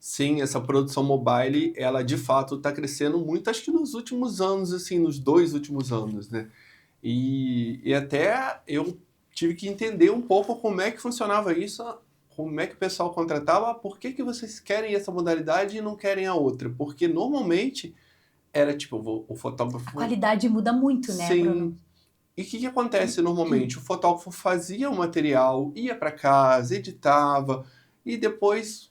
Sim, essa produção mobile, ela de fato está crescendo muito, acho que nos últimos anos, assim, nos 2 últimos anos, né? E até eu tive que entender um pouco como é que funcionava isso, como é que o pessoal contratava, por que que vocês querem essa modalidade e não querem a outra? Porque normalmente era tipo, o A fotógrafo. qualidade muda muito, né, Bruno? Sim. E o que que acontece normalmente? O fotógrafo fazia o material, ia para casa, editava, e depois.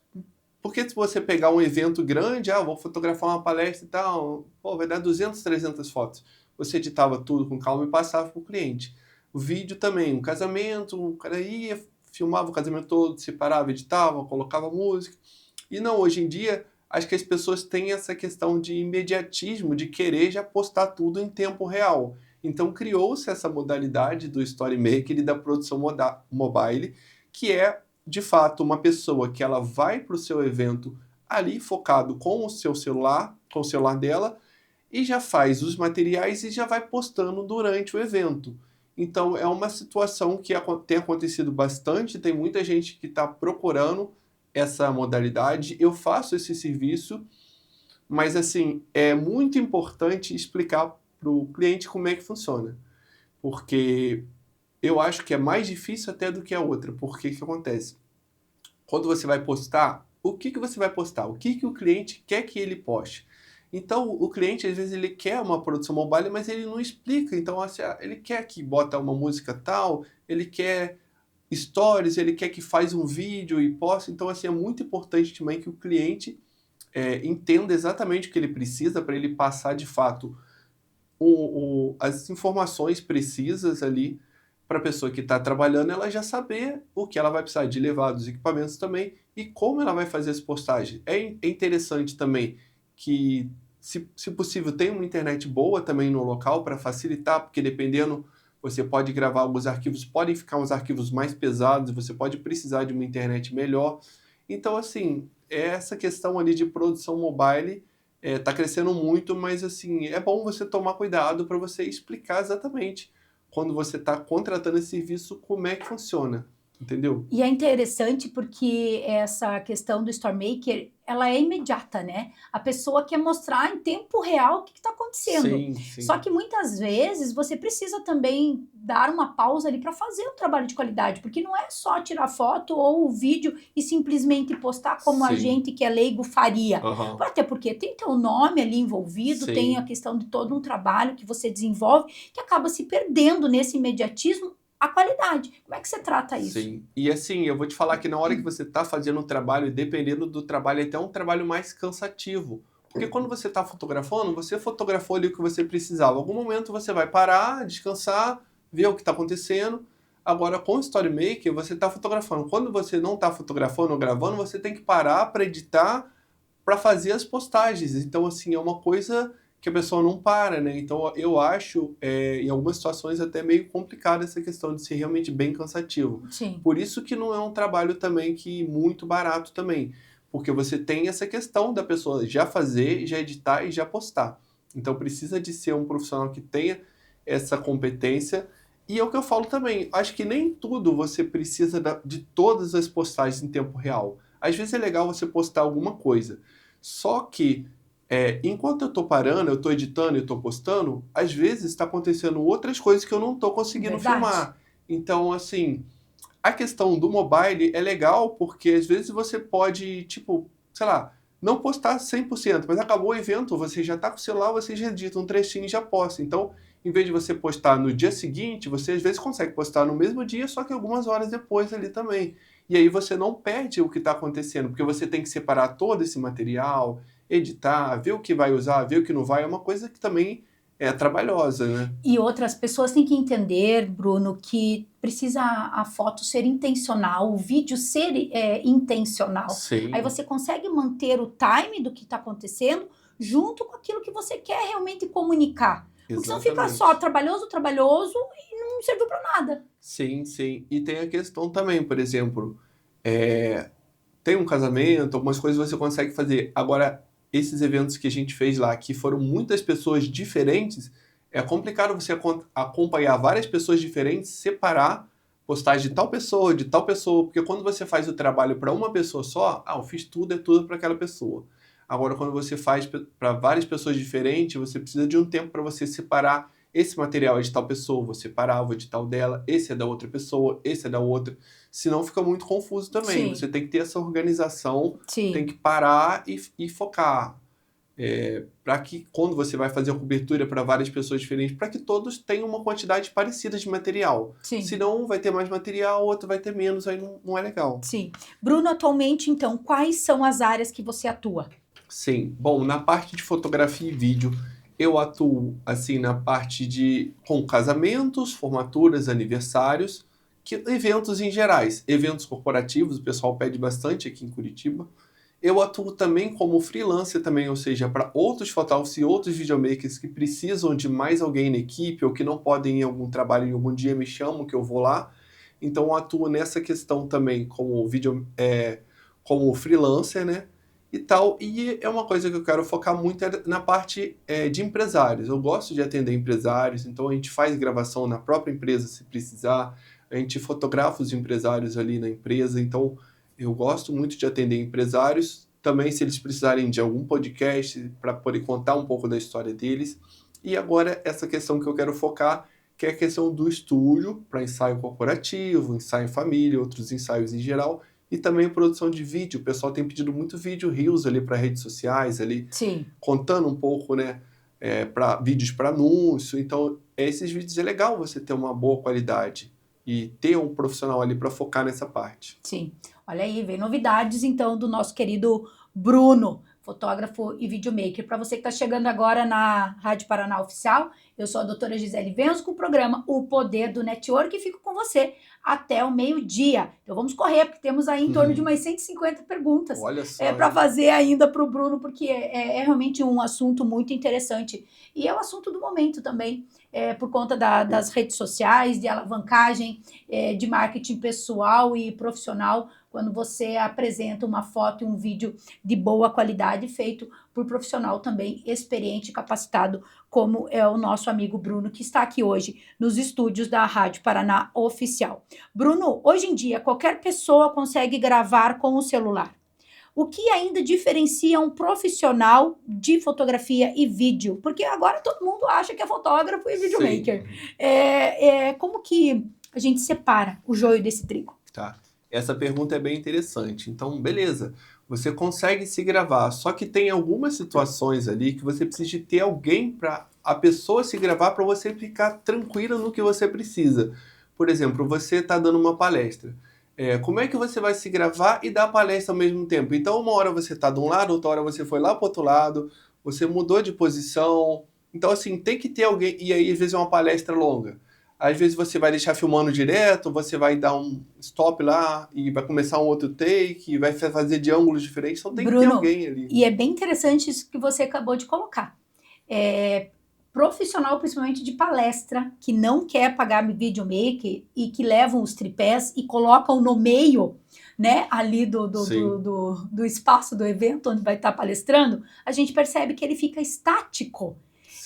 Porque se você pegar um evento grande, vou fotografar uma palestra e tal, pô, vai dar 200, 300 fotos. Você editava tudo com calma e passava para o cliente. O vídeo também, um casamento, o cara ia, filmava o casamento todo, separava, editava, colocava música. E não, hoje em dia, acho que as pessoas têm essa questão de imediatismo, de querer já postar tudo em tempo real. Então criou-se essa modalidade do Story Maker e da produção mobile, que é, de fato, uma pessoa que ela vai para o seu evento ali focado com o seu celular, com o celular dela, e já faz os materiais e já vai postando durante o evento. Então é uma situação que tem acontecido bastante, tem muita gente que está procurando essa modalidade. Eu faço esse serviço, mas assim, é muito importante explicar para o cliente como é que funciona. Porque eu acho que é mais difícil até do que a outra. Porque o que acontece? Quando você vai postar, o que que você vai postar? O que que o cliente quer que ele poste? Então, o cliente, às vezes, ele quer uma produção mobile, mas ele não explica. Então, assim, ele quer que bota uma música tal, ele quer stories, ele quer que faz um vídeo e posta. Então, assim, é muito importante também que o cliente entenda exatamente o que ele precisa para ele passar, de fato, as informações precisas ali para a pessoa que está trabalhando, ela já saber o que ela vai precisar de levar, dos equipamentos também, e como ela vai fazer as postagens. É interessante também que, se possível, tenha uma internet boa também no local para facilitar, porque dependendo, você pode gravar alguns arquivos, podem ficar uns arquivos mais pesados, você pode precisar de uma internet melhor. Então, assim, essa questão ali de produção mobile tá crescendo muito, mas assim, é bom você tomar cuidado para você explicar exatamente quando você está contratando esse serviço como é que funciona, entendeu? E é interessante porque essa questão do Store Maker, ela é imediata, né? A pessoa quer mostrar em tempo real o que está acontecendo. Sim, Só sim, que muitas vezes você precisa também dar uma pausa ali para fazer um trabalho de qualidade, porque não é só tirar foto ou o vídeo e simplesmente postar como a sim, gente que é leigo faria. aham, Até porque tem teu nome ali envolvido, tem a sim, questão de todo um trabalho que você desenvolve que acaba se perdendo nesse imediatismo a qualidade. Como é que você trata isso? sim. E assim, eu vou te falar que na hora que você está fazendo um trabalho, dependendo do trabalho, é até um trabalho mais cansativo. Porque quando você está fotografando, você fotografou ali o que você precisava. Em algum momento você vai parar, descansar, ver o que está acontecendo. Agora, com o Story Maker, você está fotografando. Quando você não está fotografando ou gravando, você tem que parar para editar, para fazer as postagens. Então, assim, é uma coisa que a pessoa não para, né? Então, eu acho, em algumas situações, até meio complicado essa questão de ser realmente bem cansativo. Sim. Por isso que não é um trabalho também que muito barato também, porque você tem essa questão da pessoa já fazer, já editar e já postar. Então, precisa de ser um profissional que tenha essa competência. E é o que eu falo também, acho que nem tudo você precisa de todas as postagens em tempo real. Às vezes é legal você postar alguma coisa. Só que, enquanto eu estou parando, eu estou editando e estou postando, às vezes está acontecendo outras coisas que eu não estou conseguindo Verdade. filmar. Então, assim, a questão do mobile é legal porque às vezes você pode, tipo, sei lá, não postar 100%, mas acabou o evento, você já está com o celular, você já edita um trechinho e já posta. Então, em vez de você postar no dia seguinte, você às vezes consegue postar no mesmo dia, só que algumas horas depois ali também. E aí você não perde o que está acontecendo, porque você tem que separar todo esse material, editar, ver o que vai usar, ver o que não vai, é uma coisa que também é trabalhosa, né? E outras pessoas têm que entender, Bruno, que precisa a foto ser intencional, o vídeo ser intencional. Aí Sim, você consegue manter o time do que está acontecendo junto com aquilo que você quer realmente comunicar. Porque senão fica só exatamente. trabalhoso, trabalhoso e não serviu para nada. Sim, sim. E tem a questão também, por exemplo, é, tem um casamento, algumas coisas você consegue fazer. Agora, esses eventos que a gente fez lá, que foram muitas pessoas diferentes, é complicado você acompanhar várias pessoas diferentes, separar, postagem de tal pessoa, porque quando você faz o trabalho para uma pessoa só, eu fiz tudo, é tudo para aquela pessoa. Agora, quando você faz para várias pessoas diferentes, você precisa de um tempo para você separar. Esse material é de tal pessoa, vou separar, vou editar o dela, esse é da outra pessoa, esse é da outra. Senão fica muito confuso também. Sim. Você tem que ter essa organização, Sim. tem que parar e focar. Para que quando você vai fazer a cobertura para várias pessoas diferentes, para que todos tenham uma quantidade parecida de material. Sim. Senão um vai ter mais material, outro vai ter menos, aí não é legal. Sim. Bruno, atualmente, então, quais são as áreas que você atua? Sim. Bom, na parte de fotografia e vídeo, eu atuo assim na parte com casamentos, formaturas, aniversários, eventos em gerais, eventos corporativos, o pessoal pede bastante aqui em Curitiba. Eu atuo também como freelancer também, ou seja, para outros fotógrafos e outros videomakers que precisam de mais alguém na equipe ou que não podem ir em algum trabalho em algum dia, me chamam que eu vou lá. Então eu atuo nessa questão também como freelancer, né? E tal. E é uma coisa que eu quero focar muito na parte de empresários. Eu gosto de atender empresários, então a gente faz gravação na própria empresa se precisar, a gente fotografa os empresários ali na empresa, então eu gosto muito de atender empresários, também se eles precisarem de algum podcast para poder contar um pouco da história deles. E agora essa questão que eu quero focar, que é a questão do estúdio para ensaio corporativo, ensaio em família, outros ensaios em geral, e também produção de vídeo. O pessoal tem pedido muito vídeo reels ali para redes sociais, ali Sim. contando um pouco, né, vídeos para anúncio. Então, esses vídeos é legal você ter uma boa qualidade e ter um profissional ali para focar nessa parte. Sim. Olha aí, vem novidades então do nosso querido Bruno, fotógrafo e videomaker. Para você que está chegando agora na Rádio Paraná Oficial, eu sou a doutora Gisele Venzo com o programa O Poder do Network e fico com você até o meio-dia. Então vamos correr, porque temos aí em torno de umas 150 perguntas. Olha só. Para fazer ainda para o Bruno, porque é realmente um assunto muito interessante. E é o assunto do momento também, por conta das redes sociais, de alavancagem, de marketing pessoal e profissional, quando você apresenta uma foto e um vídeo de boa qualidade feito por profissional também experiente e capacitado, como é o nosso amigo Bruno, que está aqui hoje nos estúdios da Rádio Paraná Oficial. Bruno, hoje em dia, qualquer pessoa consegue gravar com o celular. O que ainda diferencia um profissional de fotografia e vídeo? Porque agora todo mundo acha que é fotógrafo e videomaker. Como que a gente separa o joio desse trigo? Tá. Essa pergunta é bem interessante. Então, beleza, você consegue se gravar, só que tem algumas situações ali que você precisa de ter alguém para a pessoa se gravar para você ficar tranquila no que você precisa. Por exemplo, você está dando uma palestra. Como é que você vai se gravar e dar a palestra ao mesmo tempo? Então, uma hora você está de um lado, outra hora você foi lá para o outro lado, você mudou de posição. Então, assim, tem que ter alguém. E aí, às vezes, é uma palestra longa. Às vezes você vai deixar filmando direto, você vai dar um stop lá e vai começar um outro take, vai fazer de ângulos diferentes, então tem Bruno, que ter alguém ali. E é bem interessante isso que você acabou de colocar. Profissional, principalmente de palestra, que não quer pagar videomaker e que levam os tripés e colocam no meio, né, ali do espaço do evento onde vai estar palestrando, a gente percebe que ele fica estático.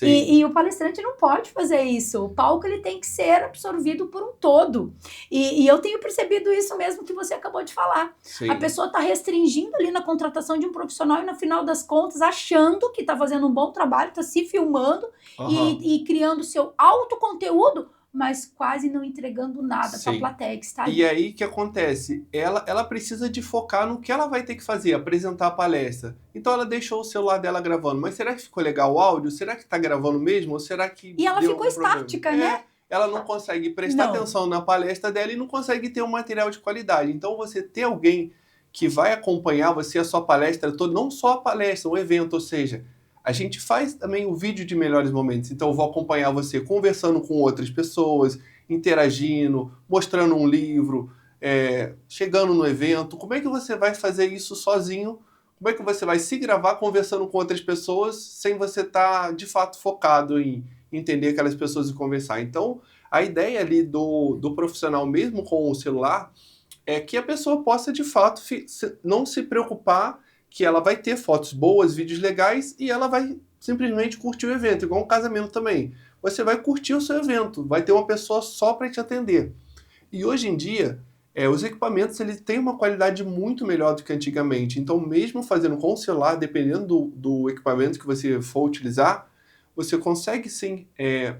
E o palestrante não pode fazer isso. O palco ele tem que ser absorvido por um todo. E eu tenho percebido isso mesmo que você acabou de falar. Sim. A pessoa está restringindo ali na contratação de um profissional e no final das contas achando que está fazendo um bom trabalho, está se filmando e criando seu autoconteúdo, mas quase não entregando nada para a plateia que está ali. E aí o que acontece? Ela precisa de focar no que ela vai ter que fazer, apresentar a palestra. Então ela deixou o celular dela gravando. Mas será que ficou legal o áudio? Será que está gravando mesmo? Ou será que E ela ficou estática, né? Ela não consegue prestar atenção na palestra dela e não consegue ter um material de qualidade. Então você ter alguém que vai acompanhar você a sua palestra toda, não só a palestra, o evento, ou seja, a gente faz também o vídeo de melhores momentos. Então eu vou acompanhar você conversando com outras pessoas, interagindo, mostrando um livro, chegando no evento. Como é que você vai fazer isso sozinho? Como é que você vai se gravar conversando com outras pessoas sem você estar, de fato, focado em entender aquelas pessoas e conversar? Então, a ideia ali do profissional, mesmo com o celular, é que a pessoa possa, de fato, não se preocupar que ela vai ter fotos boas, vídeos legais e ela vai simplesmente curtir o evento, igual um casamento também. Você vai curtir o seu evento, vai ter uma pessoa só para te atender. E hoje em dia, os equipamentos eles têm uma qualidade muito melhor do que antigamente. Então, mesmo fazendo com o celular, dependendo do equipamento que você for utilizar, você consegue sim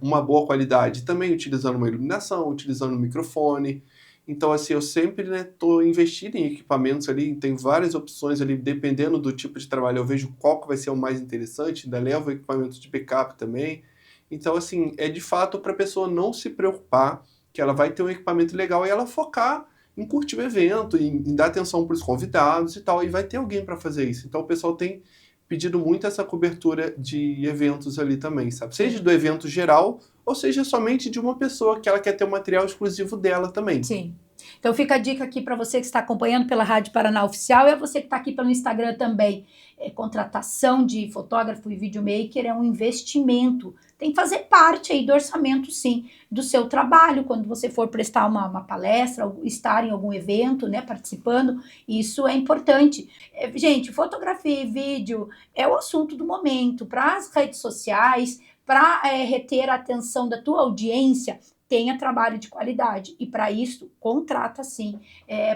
uma boa qualidade. Também utilizando uma iluminação, utilizando um microfone. Então, assim, eu sempre estou investindo em equipamentos ali, tem várias opções ali, dependendo do tipo de trabalho, eu vejo qual que vai ser o mais interessante, ainda levo equipamento de backup também. Então, assim, é de fato para a pessoa não se preocupar que ela vai ter um equipamento legal e ela focar em curtir o evento, em dar atenção para os convidados e tal, e vai ter alguém para fazer isso. Então, o pessoal tem pedido muito essa cobertura de eventos ali também, sabe? Seja do evento geral, ou seja somente de uma pessoa que ela quer ter um material exclusivo dela também. Sim. Então fica a dica aqui para você que está acompanhando pela Rádio Paraná Oficial e você que está aqui pelo Instagram também. Contratação de fotógrafo e videomaker é um investimento. Tem que fazer parte aí do orçamento, sim, do seu trabalho, quando você for prestar uma palestra, estar em algum evento, né, participando, isso é importante. Gente, fotografia e vídeo é o assunto do momento. Para as redes sociais, para reter a atenção da tua audiência, tenha trabalho de qualidade. E para isso, contrata sim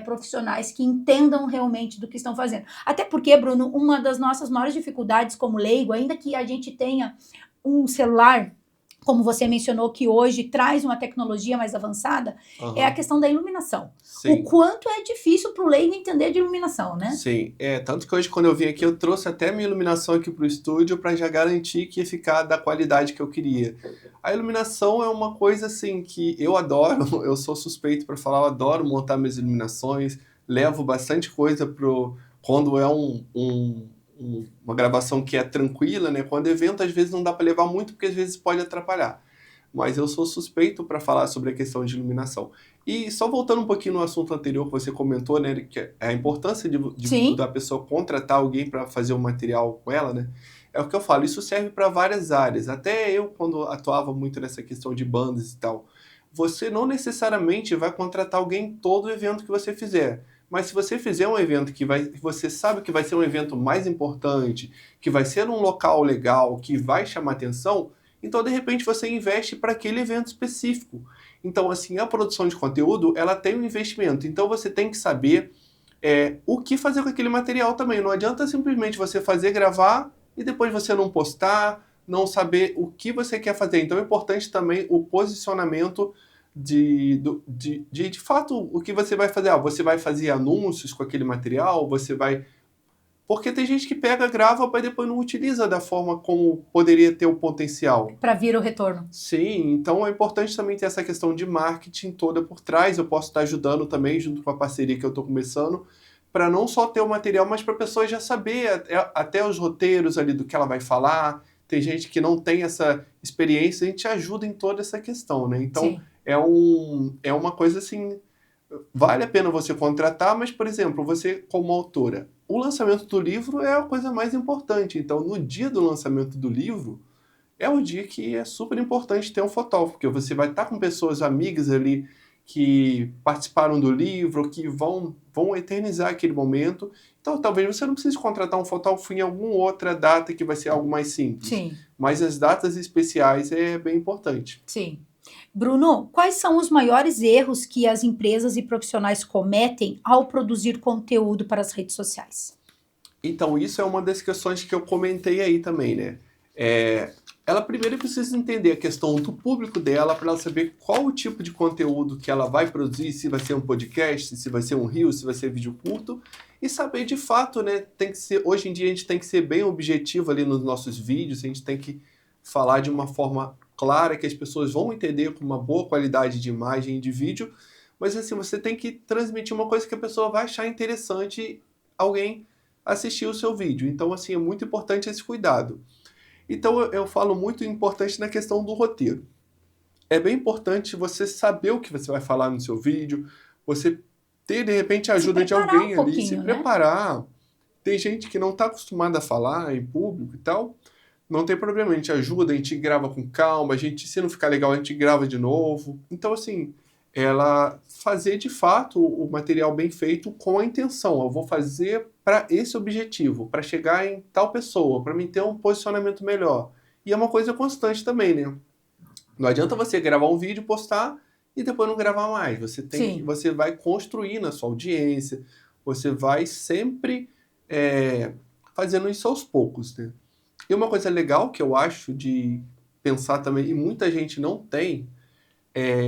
profissionais que entendam realmente do que estão fazendo. Até porque, Bruno, uma das nossas maiores dificuldades como leigo, ainda que a gente tenha um celular, como você mencionou, que hoje traz uma tecnologia mais avançada, é a questão da iluminação. Sim. O quanto é difícil para o leigo entender de iluminação, né? Sim, tanto que hoje quando eu vim aqui eu trouxe até minha iluminação aqui para o estúdio para já garantir que ia ficar da qualidade que eu queria. A iluminação é uma coisa assim que eu adoro, eu sou suspeito para falar, eu adoro montar minhas iluminações, levo bastante coisa quando é uma gravação que é tranquila, né? Quando é evento, às vezes não dá para levar muito, porque às vezes pode atrapalhar. Mas eu sou suspeito para falar sobre a questão de iluminação. E só voltando um pouquinho no assunto anterior que você comentou, né? Que é a importância da pessoa contratar alguém para fazer o material com ela, né? É o que eu falo, isso serve para várias áreas. Até eu, quando atuava muito nessa questão de bandas e tal, você não necessariamente vai contratar alguém em todo evento que você fizer. Mas se você fizer um evento que você sabe que vai ser um evento mais importante, que vai ser num local legal, que vai chamar atenção, então de repente você investe para aquele evento específico. Então, assim, a produção de conteúdo, ela tem um investimento. Então você tem que saber o que fazer com aquele material também. Não adianta simplesmente você fazer, gravar e depois você não postar, não saber o que você quer fazer. Então é importante também o posicionamento de fato, o que você vai fazer. Você vai fazer anúncios com aquele material, você vai... Porque tem gente que pega, grava, mas depois não utiliza da forma como poderia ter o potencial. Para vir o retorno. Sim, então é importante também ter essa questão de marketing toda por trás. Eu posso estar ajudando também, junto com a parceria que eu estou começando, para não só ter o material, mas para a pessoa já saber até os roteiros ali do que ela vai falar. Tem gente que não tem essa experiência, a gente ajuda em toda essa questão, né? Então, sim, é uma coisa assim, vale a pena você contratar, mas, por exemplo, você como autora, o lançamento do livro é a coisa mais importante. Então, no dia do lançamento do livro, é o dia que é super importante ter um fotógrafo, porque você vai estar com pessoas amigas ali que participaram do livro, que vão eternizar aquele momento. Então, talvez você não precise contratar um fotógrafo em alguma outra data que vai ser algo mais simples. Sim. Mas as datas especiais é bem importante. Sim. Bruno, quais são os maiores erros que as empresas e profissionais cometem ao produzir conteúdo para as redes sociais? Então, isso é uma das questões que eu comentei aí também, né? Ela primeiro precisa entender a questão do público dela para ela saber qual o tipo de conteúdo que ela vai produzir, se vai ser um podcast, se vai ser um reel, se vai ser vídeo curto, e saber de fato, né? Hoje em dia a gente tem que ser bem objetivo ali nos nossos vídeos, a gente tem que falar de uma forma clara que as pessoas vão entender com uma boa qualidade de imagem e de vídeo, mas assim, você tem que transmitir uma coisa que a pessoa vai achar interessante alguém assistir o seu vídeo. Então, assim, é muito importante esse cuidado. Então, eu falo muito importante na questão do roteiro. É bem importante você saber o que você vai falar no seu vídeo, você ter, de repente, a ajuda de alguém ali, se preparar. Tem gente que não está acostumada a falar em público e tal, não tem problema, a gente ajuda, a gente grava com calma, se não ficar legal, a gente grava de novo. Então, assim, ela fazer de fato o material bem feito com a intenção. Eu vou fazer para esse objetivo, para chegar em tal pessoa, para mim ter um posicionamento melhor. E é uma coisa constante também, né? Não adianta você gravar um vídeo, postar e depois não gravar mais. Sim. Você vai construindo a sua audiência, você vai sempre fazendo isso aos poucos, né? E uma coisa legal que eu acho de pensar também, e muita gente não tem,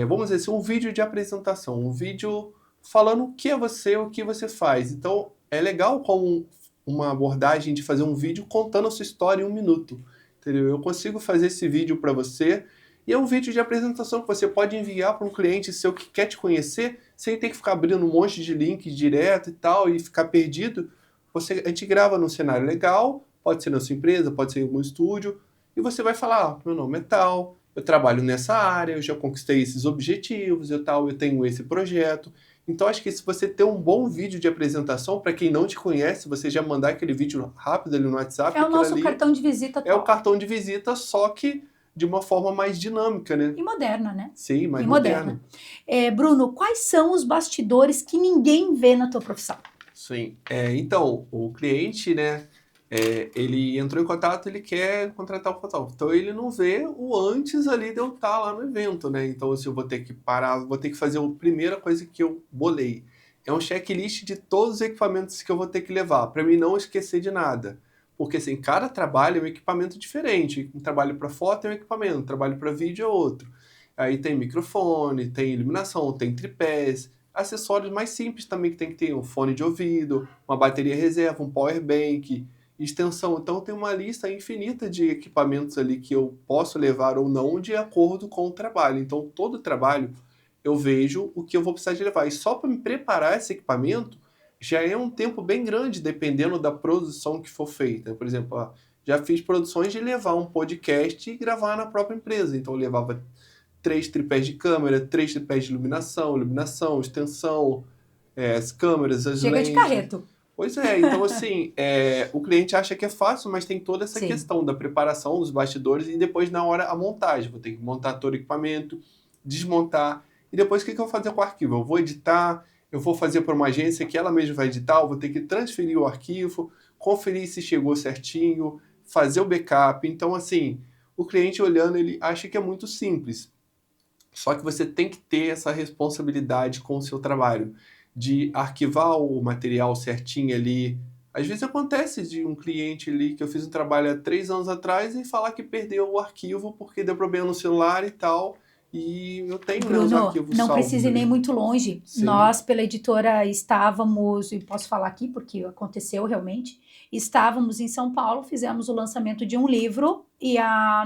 vamos dizer assim, um vídeo de apresentação, um vídeo falando o que é você, o que você faz. Então, é legal como uma abordagem de fazer um vídeo contando a sua história em 1 minuto, entendeu? Eu consigo fazer esse vídeo para você, e é um vídeo de apresentação que você pode enviar para um cliente seu que quer te conhecer, sem ter que ficar abrindo um monte de links direto e tal, e ficar perdido. A gente grava num cenário legal, pode ser na sua empresa, pode ser em algum estúdio, e você vai falar, meu nome é tal, eu trabalho nessa área, eu já conquistei esses objetivos, eu tenho esse projeto. Então, acho que se você ter um bom vídeo de apresentação, para quem não te conhece, você já mandar aquele vídeo rápido ali no WhatsApp, É o nosso cartão de visita é o top. cartão de visita, só que de uma forma mais dinâmica, né? E moderna, né? Sim, mais E moderna. Bruno, quais são os bastidores que ninguém vê na tua profissão? Sim. Então, o cliente, né? Ele entrou em contato, ele quer contratar o fotógrafo. Então ele não vê o antes ali de eu estar lá no evento, né? Então assim, eu vou ter que parar, vou ter que fazer a primeira coisa que eu bolei. É um checklist de todos os equipamentos que eu vou ter que levar, para mim não esquecer de nada. Porque assim, cada trabalho é um equipamento diferente. Um trabalho para foto é um equipamento, um trabalho para vídeo é outro. Aí tem microfone, tem iluminação, tem tripés, acessórios mais simples também que tem que ter um fone de ouvido, uma bateria reserva, um power bank, extensão. Então tem uma lista infinita de equipamentos ali que eu posso levar ou não de acordo com o trabalho. Então todo trabalho eu vejo o que eu vou precisar de levar. E só para me preparar esse equipamento já é um tempo bem grande, dependendo da produção que for feita. Por exemplo, já fiz produções de levar um podcast e gravar na própria empresa. Então eu levava 3 tripés de câmera, 3 tripés de iluminação, extensão, as câmeras, as Chega lentes. de carreto. Pois então assim, o cliente acha que é fácil, mas tem toda essa Sim. questão da preparação dos bastidores e depois na hora a montagem. Vou ter que montar todo o equipamento, desmontar, e depois o que eu vou fazer com o arquivo? Eu vou editar, eu vou fazer para uma agência que ela mesma vai editar, eu vou ter que transferir o arquivo, conferir se chegou certinho, fazer o backup. Então assim, o cliente olhando, ele acha que é muito simples. Só que você tem que ter essa responsabilidade com o seu trabalho, de arquivar o material certinho ali. Às vezes acontece de um cliente ali que eu fiz um trabalho há 3 anos atrás e falar que perdeu o arquivo porque deu problema no celular e tal. E eu tenho meus Bruno, arquivos não salvos precisa ir nem ali. muito longe. Sim. Nós, pela editora, estávamos, e posso falar aqui porque aconteceu realmente, estávamos em São Paulo, fizemos o lançamento de um livro e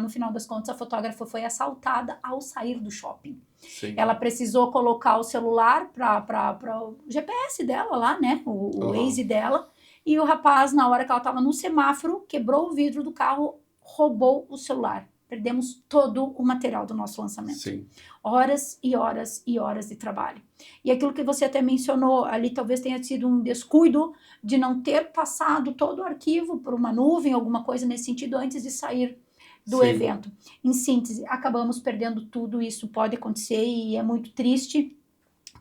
no final das contas a fotógrafa foi assaltada ao sair do shopping. Sim. Ela precisou colocar o celular para o GPS dela lá, né? O Waze dela. E o rapaz, na hora que ela estava no semáforo, quebrou o vidro do carro, roubou o celular. Perdemos todo o material do nosso lançamento. Sim. Horas e horas e horas de trabalho. E aquilo que você até mencionou ali, talvez tenha sido um descuido de não ter passado todo o arquivo por uma nuvem, alguma coisa nesse sentido, antes de sair do Sim. evento. Em síntese, acabamos perdendo tudo, isso pode acontecer e é muito triste,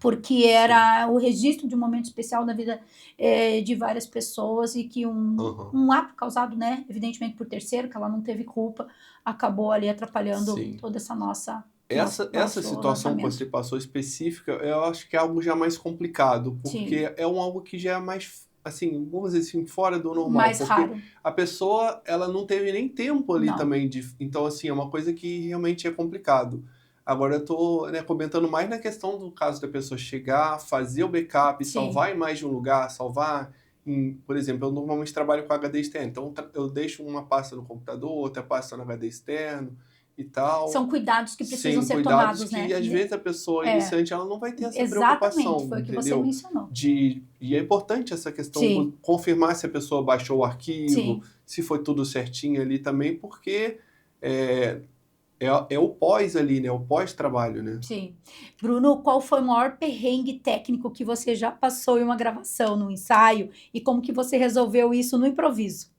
porque era o registro de um momento especial na vida de várias pessoas e que um ato causado, né, evidentemente por terceiro, que ela não teve culpa, acabou ali atrapalhando Sim. toda essa nossa Essa situação que você passou específica, eu acho que é algo já mais complicado, porque Sim. é algo que já é mais, assim, vamos dizer assim, fora do normal. Mais porque raro. a pessoa, ela não teve nem tempo ali Não. também. Então, assim, é uma coisa que realmente é complicado. Agora eu tô, né, comentando mais na questão do caso da pessoa chegar, fazer o backup, Sim. salvar em mais de um lugar, salvar por exemplo, eu normalmente trabalho com HD externo, então eu deixo uma pasta no computador, outra pasta no HD externo e tal. São cuidados que precisam Sim, ser cuidados tomados, que né? às vezes a pessoa iniciante ela não vai ter essa Exatamente, preocupação, foi o que você entendeu? mencionou. E é importante essa questão Sim. de confirmar se a pessoa baixou o arquivo, Sim. se foi tudo certinho ali também, porque é o pós ali, né? O pós-trabalho, né? Sim. Bruno, qual foi o maior perrengue técnico que você já passou em uma gravação, no ensaio, e como que você resolveu isso no improviso?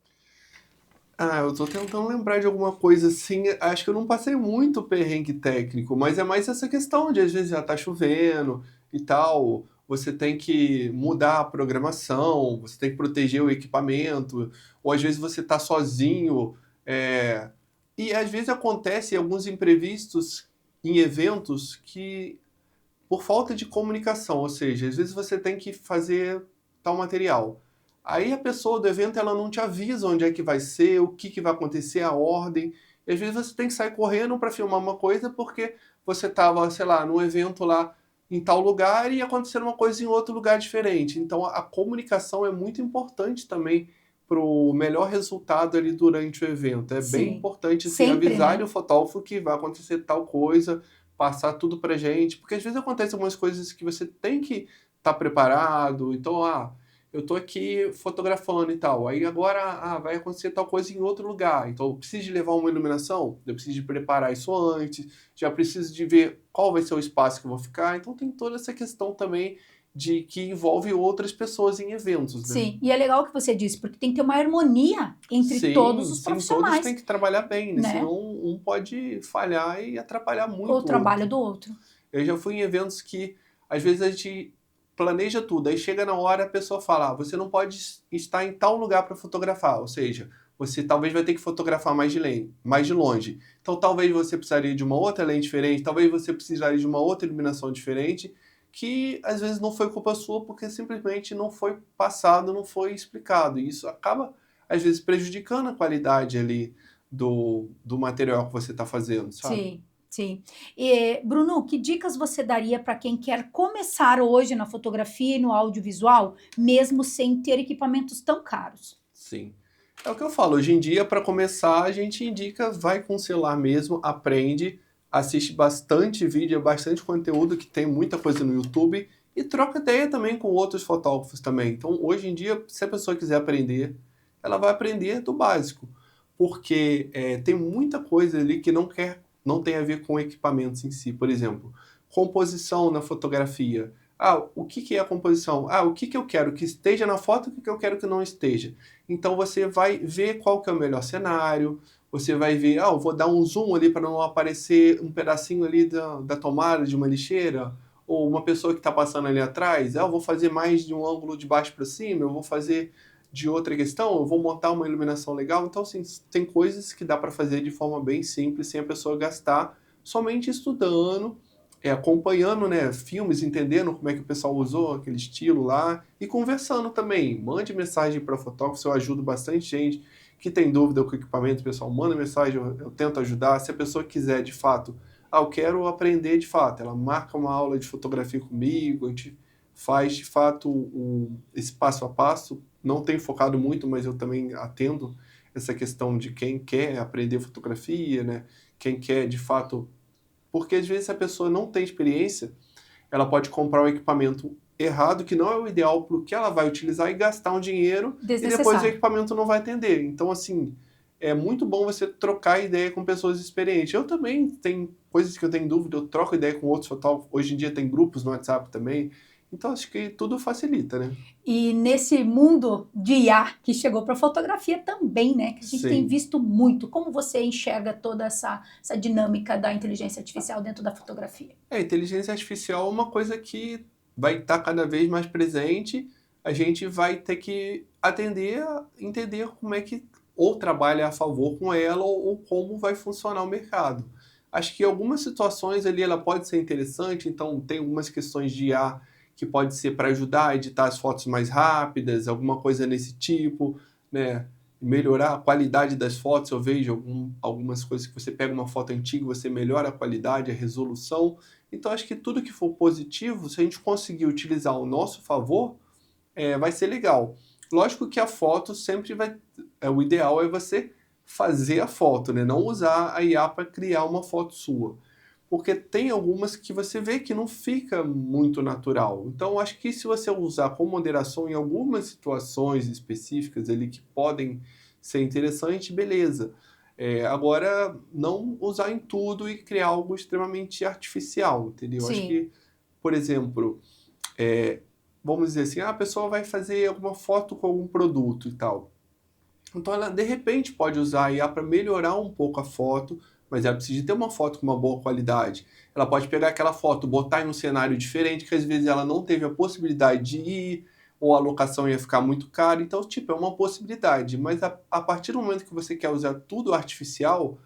Eu tô tentando lembrar de alguma coisa assim. Acho que eu não passei muito perrengue técnico, mas é mais essa questão de às vezes já tá chovendo e tal. Você tem que mudar a programação, você tem que proteger o equipamento, ou às vezes você tá sozinho. E às vezes acontece alguns imprevistos em eventos que por falta de comunicação, ou seja, às vezes você tem que fazer tal material. Aí a pessoa do evento ela não te avisa onde é que vai ser, o que vai acontecer, a ordem. E às vezes você tem que sair correndo para filmar uma coisa porque você estava, sei lá, num evento lá em tal lugar e aconteceu uma coisa em outro lugar diferente. Então a comunicação é muito importante também para o melhor resultado ali durante o evento. É bem Sim. importante assim, Sempre, avisar né? o fotógrafo que vai acontecer tal coisa, passar tudo pra gente, porque às vezes acontecem algumas coisas que você tem que estar preparado. Então, eu tô aqui fotografando e tal. Aí agora, vai acontecer tal coisa em outro lugar. Então, eu preciso de levar uma iluminação? Eu preciso de preparar isso antes. Já preciso de ver qual vai ser o espaço que eu vou ficar. Então, tem toda essa questão também de que envolve outras pessoas em eventos, né? Sim, e é legal o que você disse, porque tem que ter uma harmonia entre todos Sim, os sim, todos profissionais, têm que trabalhar bem, né? Senão né? um pode falhar e atrapalhar O muito o trabalho outro. do outro. Eu já fui em eventos que, às vezes, a gente planeja tudo, aí chega na hora a pessoa fala, você não pode estar em tal lugar para fotografar, ou seja, você talvez vai ter que fotografar mais de longe. Então, talvez você precisaria de uma outra lente diferente, talvez você precisaria de uma outra iluminação diferente, que às vezes não foi culpa sua, porque simplesmente não foi passado, não foi explicado. E isso acaba, às vezes, prejudicando a qualidade ali do material que você está fazendo, sabe? Sim, sim. E, Bruno, que dicas você daria para quem quer começar hoje na fotografia e no audiovisual, mesmo sem ter equipamentos tão caros? Sim. É o que eu falo, hoje em dia, para começar, a gente indica, vai com o celular mesmo, aprende, assiste bastante vídeo, bastante conteúdo, que tem muita coisa no YouTube, e troca ideia também com outros fotógrafos também. Então, hoje em dia, se a pessoa quiser aprender, ela vai aprender do básico, porque tem muita coisa ali que não tem a ver com equipamentos em si. Por exemplo, composição na fotografia. O que é a composição? O que eu quero que esteja na foto e o que eu quero que não esteja. Então você vai ver qual que é o melhor cenário, você vai ver, eu vou dar um zoom ali para não aparecer um pedacinho ali da tomada de uma lixeira, ou uma pessoa que está passando ali atrás, eu vou fazer mais de um ângulo de baixo para cima, eu vou fazer de outra questão, eu vou montar uma iluminação legal. Então, assim, tem coisas que dá para fazer de forma bem simples, sem a pessoa gastar, somente estudando, acompanhando, né, filmes, entendendo como é que o pessoal usou aquele estilo lá e conversando também. Mande mensagem para fotógrafo, eu ajudo bastante gente que tem dúvida com o equipamento, o pessoal manda mensagem, eu tento ajudar. Se a pessoa quiser, de fato, eu quero aprender de fato, ela marca uma aula de fotografia comigo, a gente faz de fato esse passo a passo. Não tenho focado muito, mas eu também atendo essa questão de quem quer aprender fotografia, né? Quem quer de fato, porque às vezes a pessoa não tem experiência, ela pode comprar um equipamento errado, que não é o ideal para o que ela vai utilizar, e gastar um dinheiro e depois o Desnecessário. equipamento não vai atender. Então, assim, é muito bom você trocar ideia com pessoas experientes. Eu também tenho coisas que eu tenho dúvida, eu troco ideia com outros fotógrafos. Hoje em dia tem grupos no WhatsApp também. Então, acho que tudo facilita, né? E nesse mundo de IA que chegou para a fotografia também, né? Que a gente tem Sim. visto muito. Como você enxerga toda essa dinâmica da inteligência artificial dentro da fotografia? A inteligência artificial é uma coisa que vai estar cada vez mais presente. A gente vai ter que entender como é que ou trabalha a favor com ela ou como vai funcionar o mercado. Acho que em algumas situações ali ela pode ser interessante, então tem algumas questões de IA que pode ser para ajudar a editar as fotos mais rápidas, alguma coisa nesse tipo, né? Melhorar a qualidade das fotos. Eu vejo algumas coisas que você pega uma foto antiga, você melhora a qualidade, a resolução. Então, acho que tudo que for positivo, se a gente conseguir utilizar ao nosso favor, vai ser legal. Lógico que a foto sempre vai. O ideal é você fazer a foto, né? Não usar a IA para criar uma foto sua. Porque tem algumas que você vê que não fica muito natural. Então, acho que se você usar com moderação em algumas situações específicas ali que podem ser interessantes, beleza. Agora, não usar em tudo e criar algo extremamente artificial, entendeu? Acho Sim, que, por exemplo, é, vamos dizer assim, a pessoa vai fazer alguma foto com algum produto e tal. Então ela de repente pode usar a IA para melhorar um pouco a foto, mas ela precisa ter uma foto com uma boa qualidade. Ela pode pegar aquela foto, botar em um cenário diferente, que às vezes ela não teve a possibilidade de ir, ou a locação ia ficar muito cara. Então, tipo, é uma possibilidade. Mas a partir do momento que você quer usar tudo artificial,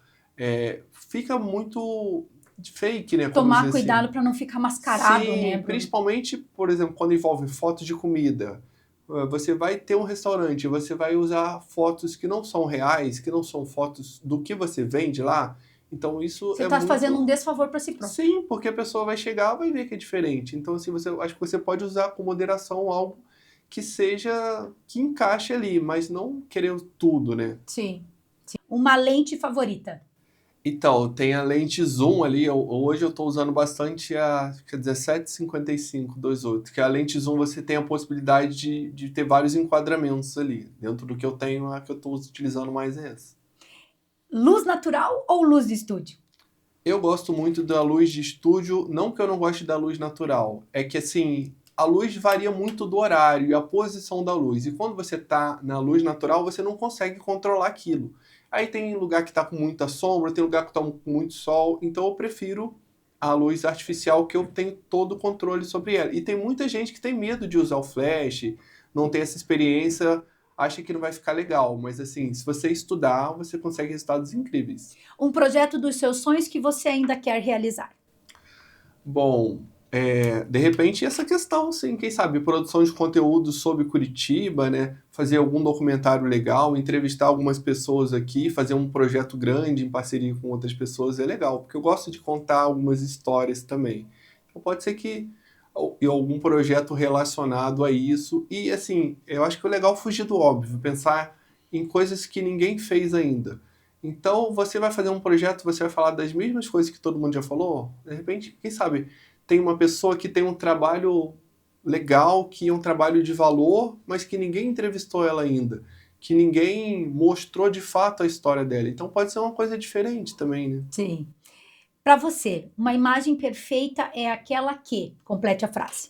fica muito fake, né? Tomar cuidado para não ficar mascarado, Sim, né, Bruno? Principalmente, por exemplo, quando envolve fotos de comida. Você vai ter um restaurante, você vai usar fotos que não são reais, que não são fotos do que você vende lá. Então isso Você é está muito... fazendo um desfavor para si próprio. Sim, porque a pessoa vai chegar e vai ver que é diferente. Então, assim, acho que você pode usar com moderação algo que que encaixe ali, mas não querer tudo, né? Sim. Uma lente favorita? Então, tem a lente zoom ali. Hoje eu estou usando bastante a 17-55-2.8, que a lente zoom você tem a possibilidade de ter vários enquadramentos ali. Dentro do que eu tenho, a que eu estou utilizando mais é essa. Luz natural ou luz de estúdio? Eu gosto muito da luz de estúdio, não que eu não goste da luz natural, é que assim, a luz varia muito do horário e a posição da luz. E quando você está na luz natural, você não consegue controlar aquilo. Aí tem lugar que está com muita sombra, tem lugar que está com muito sol, então eu prefiro a luz artificial, que eu tenho todo o controle sobre ela. E tem muita gente que tem medo de usar o flash, não tem essa experiência, acha que não vai ficar legal, mas assim, se você estudar, você consegue resultados incríveis. Um projeto dos seus sonhos que você ainda quer realizar? Bom, de repente essa questão, sim, quem sabe, produção de conteúdo sobre Curitiba, né? Fazer algum documentário legal, entrevistar algumas pessoas aqui, fazer um projeto grande em parceria com outras pessoas é legal, porque eu gosto de contar algumas histórias também. Então pode ser que algum projeto relacionado a isso. E assim, eu acho que é legal fugir do óbvio, pensar em coisas que ninguém fez ainda. Então, você vai fazer um projeto, você vai falar das mesmas coisas que todo mundo já falou. De repente, quem sabe, tem uma pessoa que tem um trabalho legal, que é um trabalho de valor, mas que ninguém entrevistou ela ainda, que ninguém mostrou de fato a história dela. Então, pode ser uma coisa diferente também, né? Sim. Para você, uma imagem perfeita é aquela que... Complete a frase.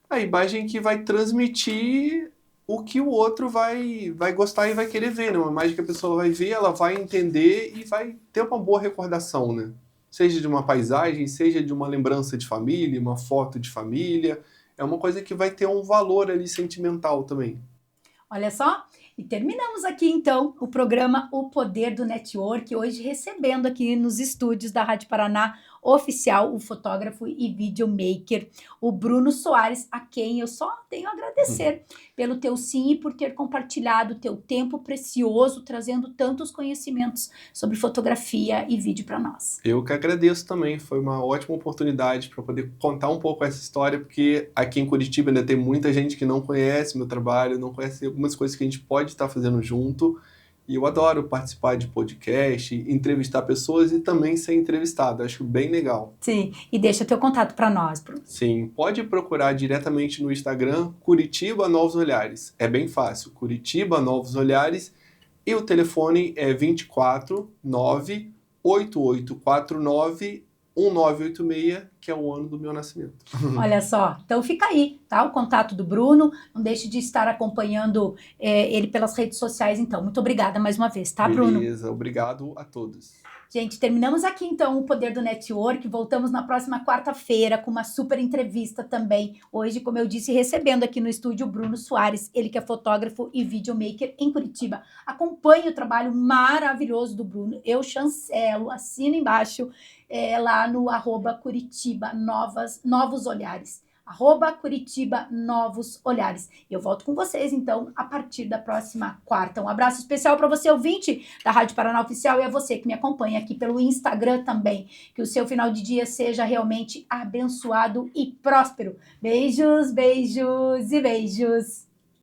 A imagem que vai transmitir o que o outro vai gostar e vai querer ver, né? Uma imagem que a pessoa vai ver, ela vai entender e vai ter uma boa recordação, né? Seja de uma paisagem, seja de uma lembrança de família, uma foto de família. É uma coisa que vai ter um valor ali sentimental também. Olha só, e terminamos aqui então o programa O Poder do Network, hoje recebendo aqui nos estúdios da Rádio Paraná Oficial o fotógrafo e videomaker, o Bruno Soares, a quem eu só tenho a agradecer pelo teu sim e por ter compartilhado o teu tempo precioso, trazendo tantos conhecimentos sobre fotografia e vídeo para nós. Eu que agradeço também, foi uma ótima oportunidade para poder contar um pouco essa história, porque aqui em Curitiba ainda tem muita gente que não conhece meu trabalho, não conhece algumas coisas que a gente pode estar fazendo junto, e eu adoro participar de podcast, entrevistar pessoas e também ser entrevistado, acho bem legal. Sim, e deixa teu contato para nós, Bruno. Sim, pode procurar diretamente no Instagram, Curitiba Novos Olhares, é bem fácil, Curitiba Novos Olhares, e o telefone é 24 9 8849 1986, que é o ano do meu nascimento. Olha só, então fica aí, tá? O contato do Bruno, não deixe de estar acompanhando ele pelas redes sociais, então. Muito obrigada mais uma vez, tá, Bruno? Beleza, obrigado a todos. Gente, terminamos aqui então o Poder do Network, voltamos na próxima quarta-feira com uma super entrevista também. Hoje, como eu disse, recebendo aqui no estúdio o Bruno Soares, ele que é fotógrafo e videomaker em Curitiba. Acompanhe o trabalho maravilhoso do Bruno, eu chancelo, assino embaixo, lá no @Curitiba Novos Olhares. @Curitiba Novos Olhares. Eu volto com vocês, então, a partir da próxima quarta. Um abraço especial para você, ouvinte da Rádio Paraná Oficial, e a você que me acompanha aqui pelo Instagram também. Que o seu final de dia seja realmente abençoado e próspero. Beijos, beijos e beijos.